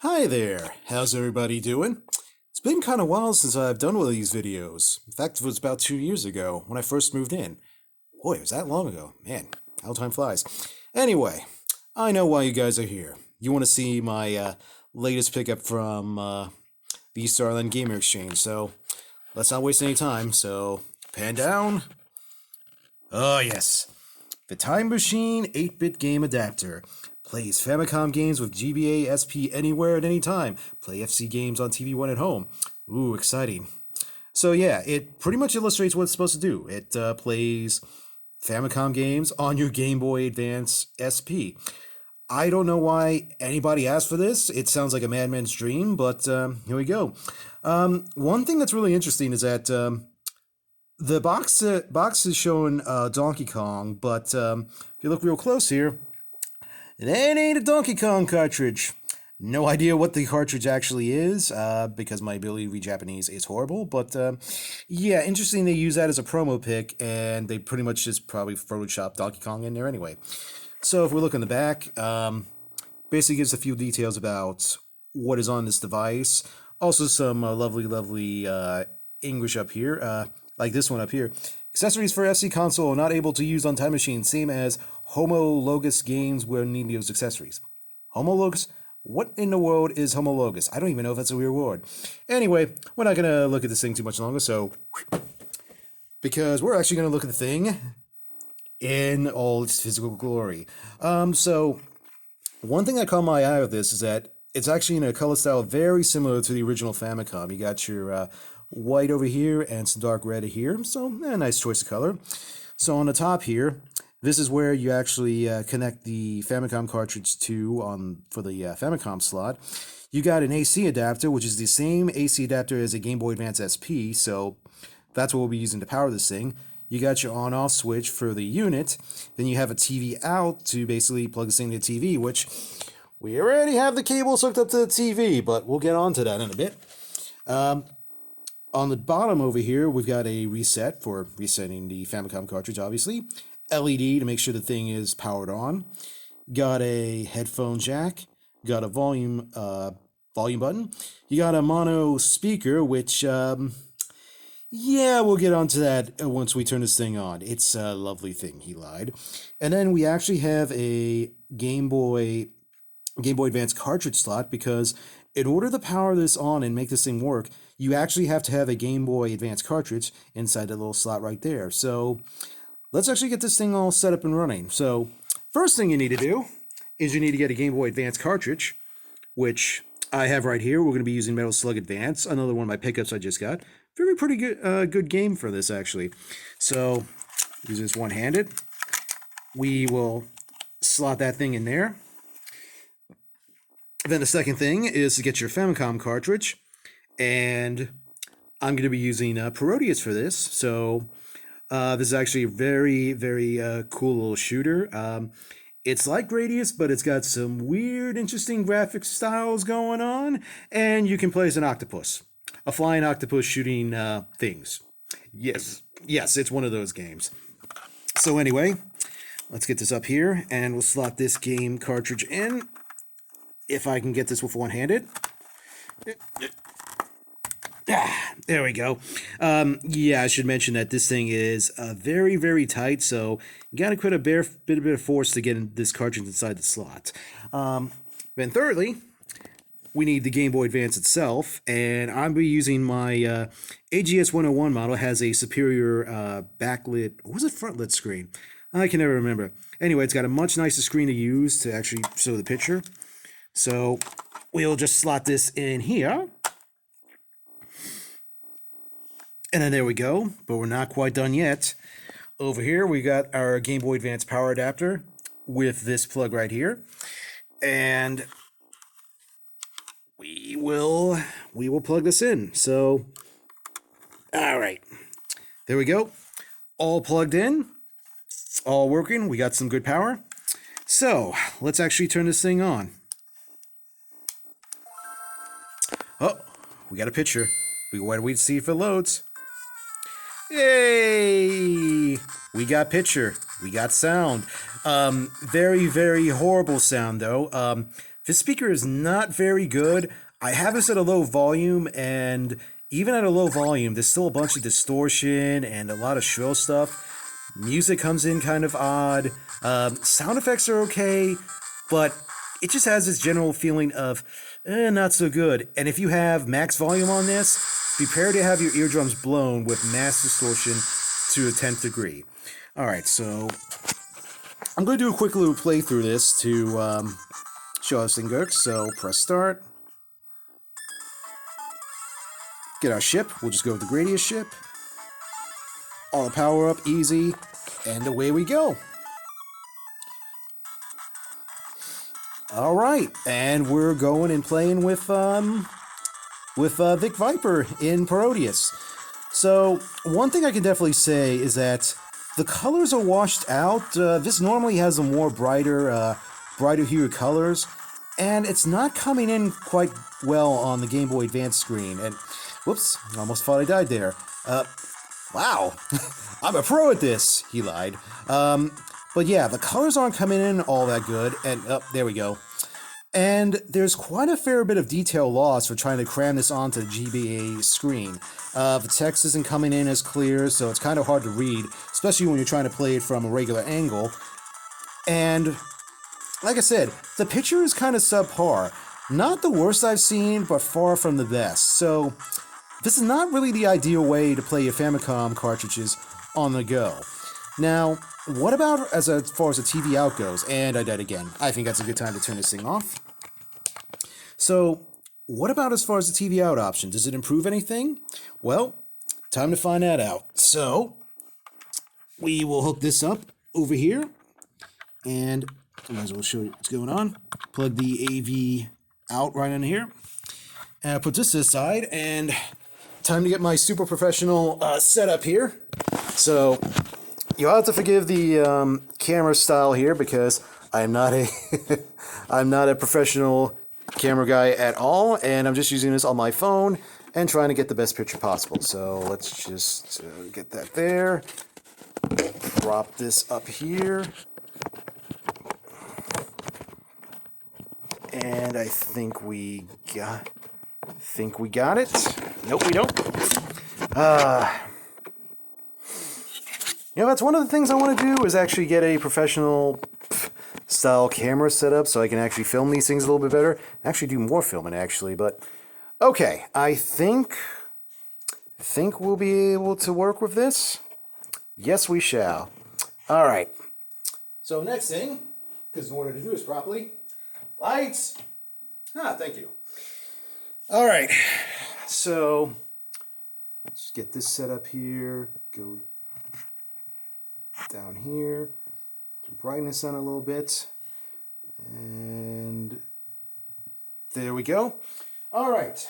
Hi there, how's everybody doing? It's been kind of a while since I've done one of these videos. In fact, it was about 2 years ago when I first moved in. Boy, it was that long ago. Man, how time flies. Anyway, I know why you guys are here. You want to see my latest pickup from the Starland Gamer Exchange, so let's not waste any time. So, pan down. Oh yes, the Time Machine 8-bit game adapter. Plays Famicom games with GBA SP anywhere at any time. Play FC games on TV One at home. Ooh, exciting. So yeah, it pretty much illustrates what it's supposed to do. It plays Famicom games on your Game Boy Advance SP. I don't know why anybody asked for this. It sounds like a madman's dream, but here we go. One thing that's really interesting is that the box is showing Donkey Kong, but if you look real close here, that ain't a Donkey Kong cartridge. No idea what the cartridge actually is, because my ability to read Japanese is horrible, but yeah, interesting they use that as a promo pic, and they pretty much just probably photoshopped Donkey Kong in there anyway. So if we look in the back, basically gives a few details about what is on this device. Also some lovely English up here, like this one up here. Accessories for FC console not able to use on Time Machine, same as homologous games where need those accessories. Homologous? What in the world is homologous? I don't even know if that's a weird word. Anyway, we're not going to look at this thing too much longer, so... because we're actually going to look at the thing in all its physical glory. So, one thing that caught my eye with this is that it's actually in a color style very similar to the original Famicom. You got your white over here and some dark red here, so a nice choice of color. So on the top here, this is where you actually connect the Famicom cartridge to for the Famicom slot. You got an AC adapter, which is the same AC adapter as a Game Boy Advance SP, so that's what we'll be using to power this thing. You got your on-off switch for the unit. Then you have a TV out to basically plug this thing to the TV, which we already have the cables hooked up to the TV, but we'll get on to that in a bit. On the bottom over here, we've got a reset for resetting the Famicom cartridge, obviously. LED to make sure the thing is powered on. Got a headphone jack. Got a volume button. You got a mono speaker, which, yeah, we'll get onto that once we turn this thing on. It's a lovely thing, he lied. And then we actually have a Game Boy Advance cartridge slot, because in order to power this on and make this thing work, you actually have to have a Game Boy Advance cartridge inside that little slot right there. So let's actually get this thing all set up and running. So first thing you need to do is you need to get a Game Boy Advance cartridge, which I have right here. We're going to be using Metal Slug Advance, another one of my pickups I just got. Pretty good game for this, actually. So use this one-handed. We will slot that thing in there. Then the second thing is to get your Famicom cartridge, and I'm going to be using Parodius for this. So this is actually a very cool little shooter. It's like Gradius, but it's got some weird, interesting graphic styles going on, and you can play as an octopus, a flying octopus shooting things. Yes, it's one of those games. So anyway, let's get this up here, and we'll slot this game cartridge in. If I can get this with one-handed. There we go. Yeah, I should mention that this thing is very tight, so you gotta put a bit of force to get this cartridge inside the slot. Then thirdly, we need the Game Boy Advance itself, and I'm going to be using my AGS 101 model. It has a superior backlit, or was it frontlit screen? I can never remember. Anyway, it's got a much nicer screen to use to actually show the picture. So we'll just slot this in here. And then there we go, but we're not quite done yet. Over here, we got our Game Boy Advance power adapter with this plug right here. And we will plug this in. So, all right, there we go. All plugged in, all working. We got some good power. So let's actually turn this thing on. Oh, we got a picture. We gotta wait to see if it loads. Yay! We got picture. We got sound. Very horrible sound though. This speaker is not very good. I have this at a low volume, and even at a low volume, there's still a bunch of distortion and a lot of shrill stuff. Music comes in kind of odd. Sound effects are okay, but it just has this general feeling of not so good. And if you have max volume on this, prepare to have your eardrums blown with mass distortion to a 10th degree. All right, so I'm going to do a quick little playthrough this to show how this thing works. So press start. Get our ship. We'll just go with the Gradius ship. All the power up, easy, and away we go. All right, and we're going and playing with Vic Viper in Parodius. So one thing I can definitely say is that the colors are washed out. This normally has a more brighter hue colors, and it's not coming in quite well on the Game Boy Advance screen. And whoops, I almost thought I died there. Wow, I'm a pro at this. He lied. But yeah, the colors aren't coming in all that good. And there we go. And there's quite a fair bit of detail loss for trying to cram this onto the GBA screen. The text isn't coming in as clear, so it's kind of hard to read, especially when you're trying to play it from a regular angle. And like I said, the picture is kind of subpar. Not the worst I've seen, but far from the best. So this is not really the ideal way to play your Famicom cartridges on the go. Now, what about as far as the TV out goes? And I died again. I think that's a good time to turn this thing off. So, what about as far as the TV out option? Does it improve anything? Well, time to find that out. So, we will hook this up over here. And I might as well show you what's going on. Plug the AV out right in here. And I put this aside, and time to get my super professional setup here. So, you'll have to forgive the camera style here because I'm not a I'm not a professional camera guy at all, and I'm just using this on my phone and trying to get the best picture possible. So let's just get that there. Prop this up here, and I think we got it. Nope, we don't. You know, that's one of the things I want to do is actually get a professional style camera set up so I can actually film these things a little bit better. Actually do more filming, actually. But, okay, I think we'll be able to work with this. Yes, we shall. All right. So next thing, because in order to do this properly, lights. Thank you. All right. So, let's get this set up here. Go down here, turn brightness on a little bit, and there we go. All right,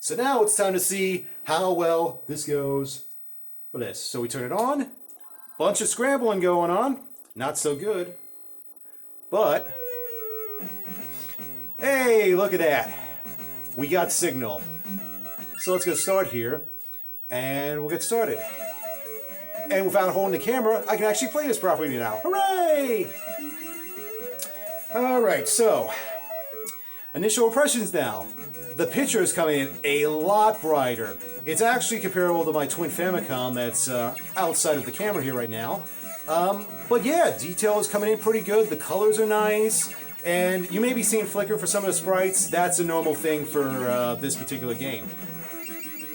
so now it's time to see how well this goes with this. So we turn it on, bunch of scrambling going on, not so good, but hey, look at that, we got signal. So let's get started here, and we'll get started. And without holding the camera, I can actually play this properly now. Hooray! Alright, so, initial impressions now. The picture is coming in a lot brighter. It's actually comparable to my twin Famicom that's outside of the camera here right now. But yeah, detail is coming in pretty good. The colors are nice. And you may be seeing flicker for some of the sprites. That's a normal thing for this particular game.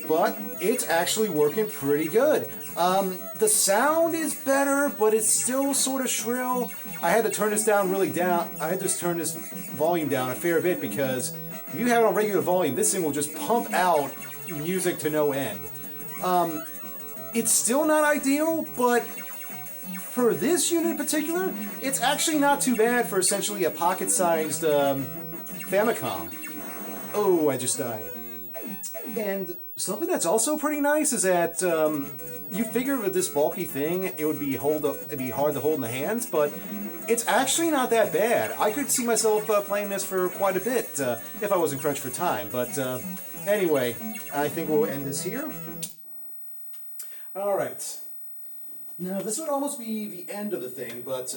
But it's actually working pretty good. The sound is better, but it's still sort of shrill. I had to turn this down really down. I had to turn this volume down a fair bit because if you have it on regular volume, this thing will just pump out music to no end. It's still not ideal, but for this unit in particular, it's actually not too bad for essentially a pocket-sized Famicom. Oh, I just died. And something that's also pretty nice is that you figure with this bulky thing, it would be hard to hold in the hands, but it's actually not that bad. I could see myself playing this for quite a bit if I wasn't crunched for time. But anyway, I think we'll end this here. All right. Now, this would almost be the end of the thing, but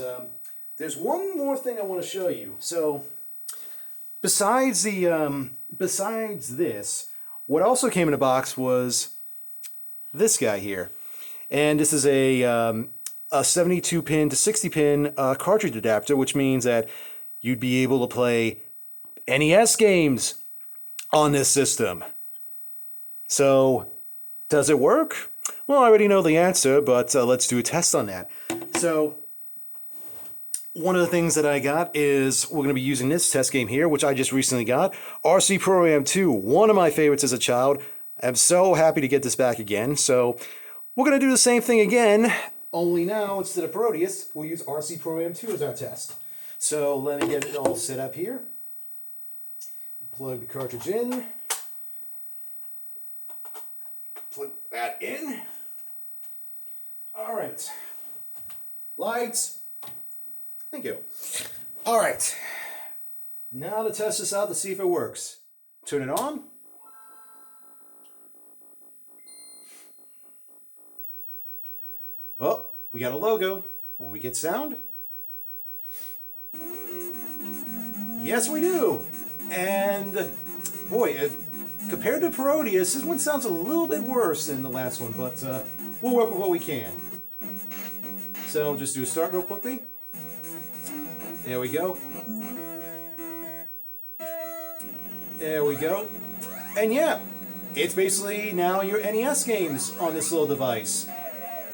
there's one more thing I want to show you. So, besides this, what also came in a box was this guy here, and this is a 72 pin to 60 pin cartridge adapter, which means that you'd be able to play NES games on this system. So, does it work? Well, I already know the answer, but let's do a test on that. So, one of the things that I got is we're going to be using this test game here, which I just recently got, RC Pro-Am 2, one of my favorites as a child. I'm so happy to get this back again. So, we're going to do the same thing again, only now, instead of Proteus, we'll use RC Pro-Am 2 as our test. So, let me get it all set up here. Plug the cartridge in. Put that in. All right. Lights. Thank you. All right. Now to test this out to see if it works. Turn it on. Oh, we got a logo. Will we get sound? Yes, we do. And boy, compared to Proteus, this one sounds a little bit worse than the last one, but we'll work with what we can. So I'll just do a start real quickly. There we go. There we go. And yeah, it's basically now your NES games on this little device.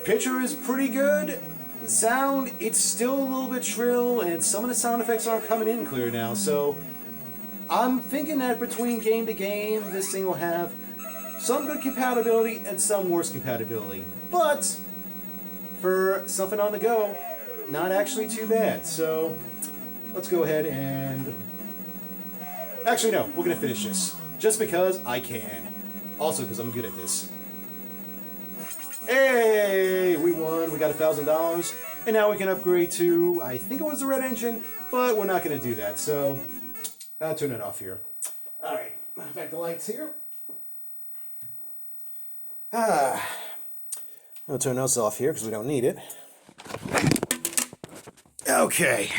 Picture is pretty good. Sound, it's still a little bit shrill, and some of the sound effects aren't coming in clear now, so I'm thinking that between game to game, this thing will have some good compatibility and some worse compatibility. But for something on the go, not actually too bad. So let's go ahead and... Actually, no, we're going to finish this. Just because I can. Also because I'm good at this. Hey, we won. We got $1,000. And now we can upgrade to, I think it was the red engine, but we're not going to do that. So I'll turn it off here. All right, back the lights here. I'll turn those off here because we don't need it. Okay.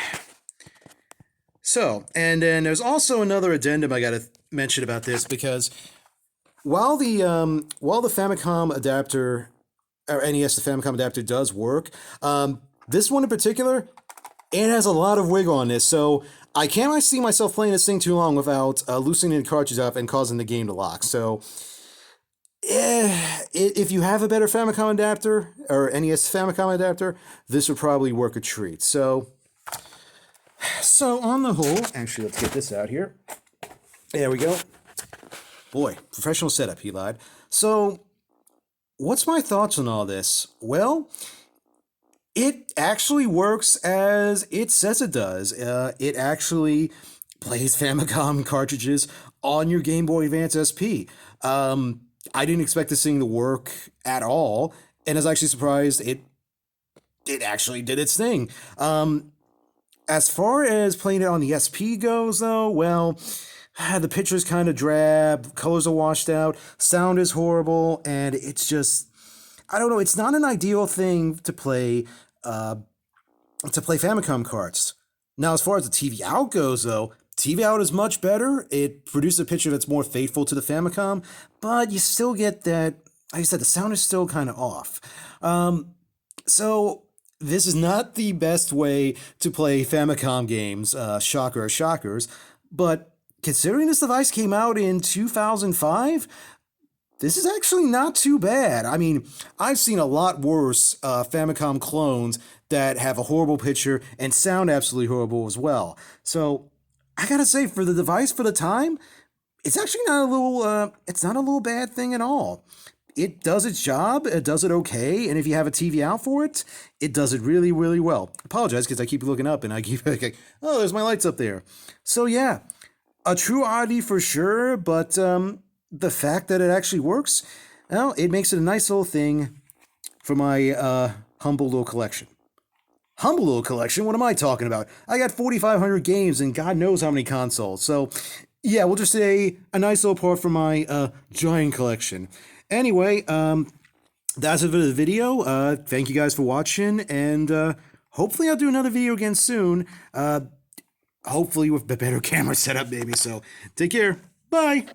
So, and then there's also another addendum I got to mention about this, because while the Famicom adapter, or NES to Famicom adapter does work, this one in particular, it has a lot of wiggle on this, so I can't see myself playing this thing too long without loosening the cartridge up and causing the game to lock. So, if you have a better Famicom adapter, or NES Famicom adapter, this would probably work a treat. So on the whole, actually, let's get this out here. There we go. Boy, professional setup, he lied. So, what's my thoughts on all this? Well, it actually works as it says it does. It actually plays Famicom cartridges on your Game Boy Advance SP. I didn't expect this thing to work at all, and I was actually surprised it actually did its thing. As far as playing it on the SP goes, though, well, the picture's kind of drab, colors are washed out, sound is horrible, and it's just, I don't know, it's not an ideal thing to play Famicom carts. Now, as far as the TV out goes, though, TV out is much better. It produces a picture that's more faithful to the Famicom, but you still get that, like I said, the sound is still kind of off. So this is not the best way to play Famicom games, shocker of shockers, but considering this device came out in 2005, this is actually not too bad. I mean, I've seen a lot worse Famicom clones that have a horrible picture and sound absolutely horrible as well. So I gotta say, for the device for the time, it's actually not a little bad thing at all. It does its job, it does it okay, and if you have a TV out for it, it does it really, really well. I apologize because I keep looking up and I keep like, oh, there's my lights up there. So yeah, a true oddity for sure, but the fact that it actually works, well, it makes it a nice little thing for my humble little collection. Humble little collection? What am I talking about? I got 4,500 games and God knows how many consoles. So yeah, we'll just say a nice little part for my giant collection. Anyway, that's it for the video. Thank you guys for watching, and hopefully I'll do another video again soon. hopefully with a better camera setup, maybe. So take care. Bye.